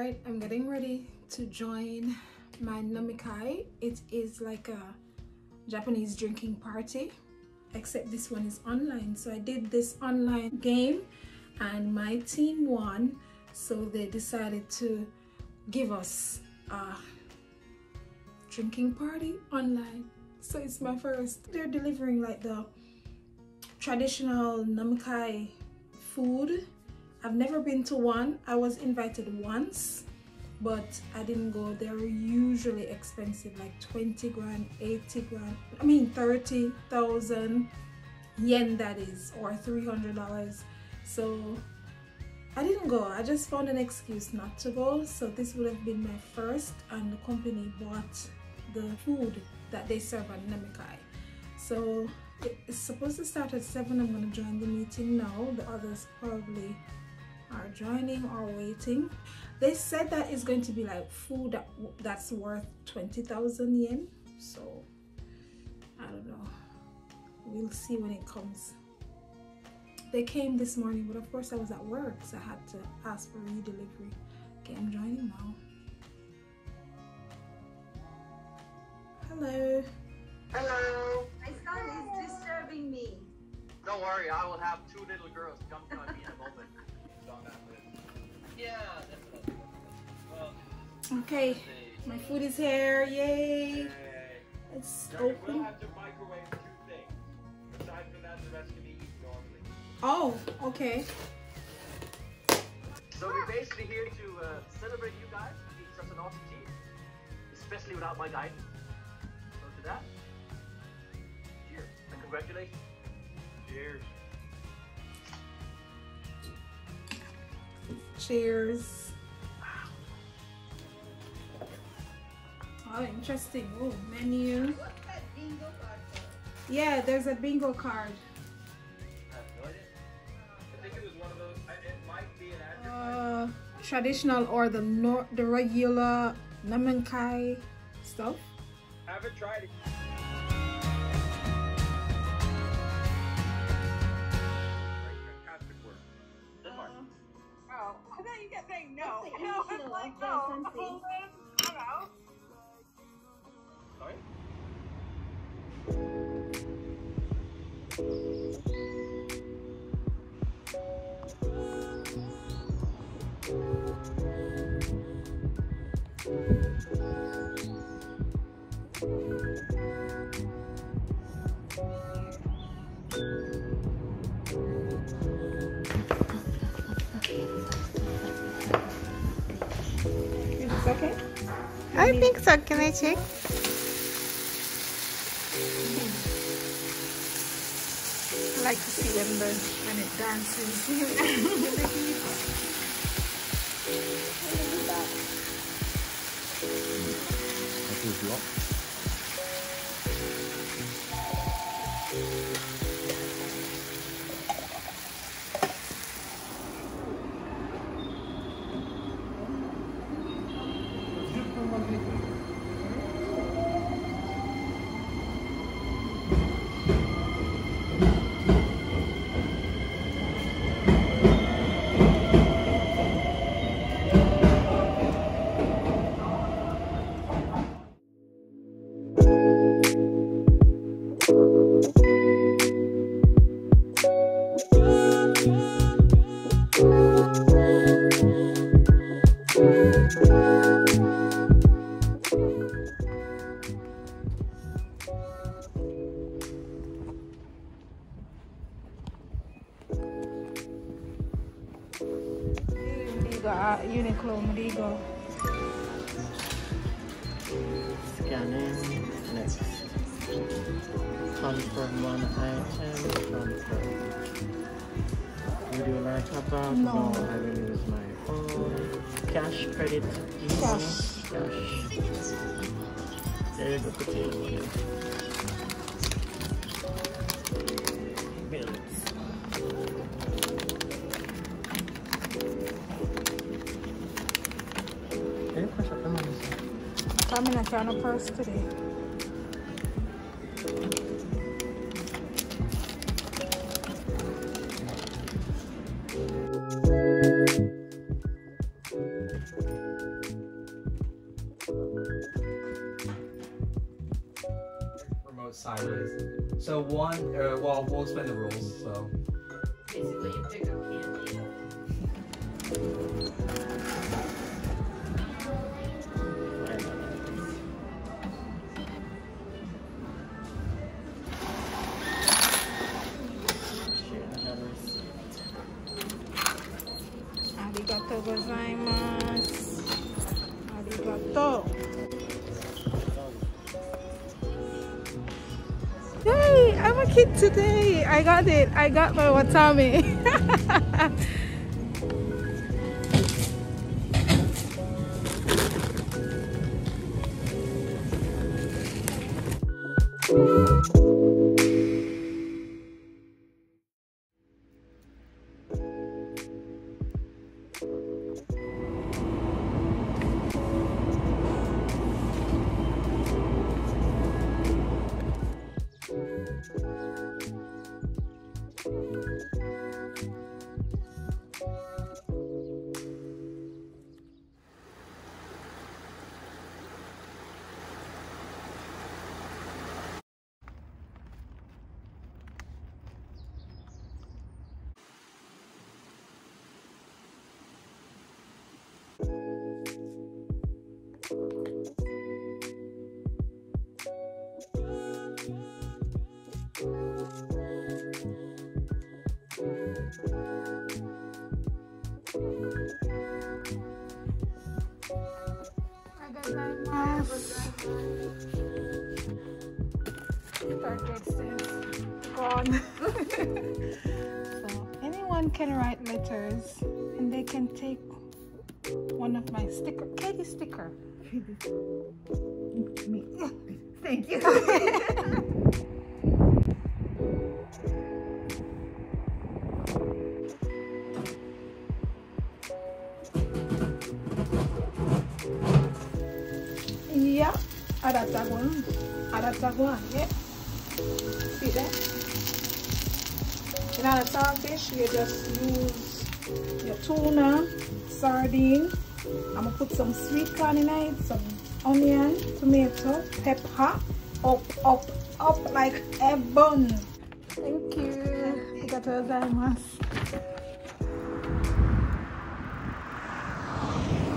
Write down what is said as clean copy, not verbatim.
Alright, I'm getting ready to join my nomikai. It is like a Japanese drinking party, except this one is online. So I did this online game and my team won, so they decided to give us a drinking party online. So it's my first. They're delivering like the traditional nomikai food. I've never been to one. I was invited once, but I didn't go. They're usually expensive, like 20 grand, 80 grand. I mean 30,000 yen, that is, or $300. So I didn't go. I just found an excuse not to go. So this would have been my first, and the company bought the food that they serve at nomikai. So it's supposed to start at 7. I'm going to join the meeting now. The others probably are joining or waiting. They said that it's going to be like food that's worth 20,000 yen. So I don't know. We'll see when it comes. They came this morning, but of course I was at work, so I had to ask for redelivery. Okay, I'm joining now. Hello. Hello. My son is disturbing me. Don't worry, I will have 2 little girls jumping on me in a moment. Yeah, definitely. Well, okay, my food is here. Yay! It's we'll open. have to microwave 2 things. Aside from that, the rest can be eaten normally. Oh, okay. So we're basically here to celebrate you guys being such an awesome team, especially without my guidance. So to that, cheers and congratulations. Cheers. Cheers. Oh, interesting. Oh, menu. What's that bingo card for? Yeah, there's a bingo card. I have no idea. I think it was one of those. It might be an advertisement. Traditional or the regular nomikai stuff. Haven't tried it. Fantastic work. Denmark. Oh, I thought you kept saying no. No, I'm like, no. Hello. Sorry? Is this okay? I think so. Can I check? I like to see when it dances. Uniqlo, Marigo. Scanning. Next. Confirm one item. Confirm. Would you like a bag? No. I will use my phone. Cash, credit, Cash. Cash. There you go. Put it in. Bills. I'm in a kind of purse today. sideways. So one, well, we'll explain the rules. So basically, you pick up candy. Arigatou gozaimasu. Arigatou. Hey, I'm a kid today. I got it. I got my watame. Gone. So anyone can write letters and they can take one of my sticker, Katie sticker. Me. Thank you. Yeah, Aratagwan. Aratagwan, yeah. See that? In order to saltfish, you just use your tuna, sardine. I'm gonna put some sweet corn in it, some onion, tomato, pepper, up like a bun. Thank you. Arigatou gozaimasu.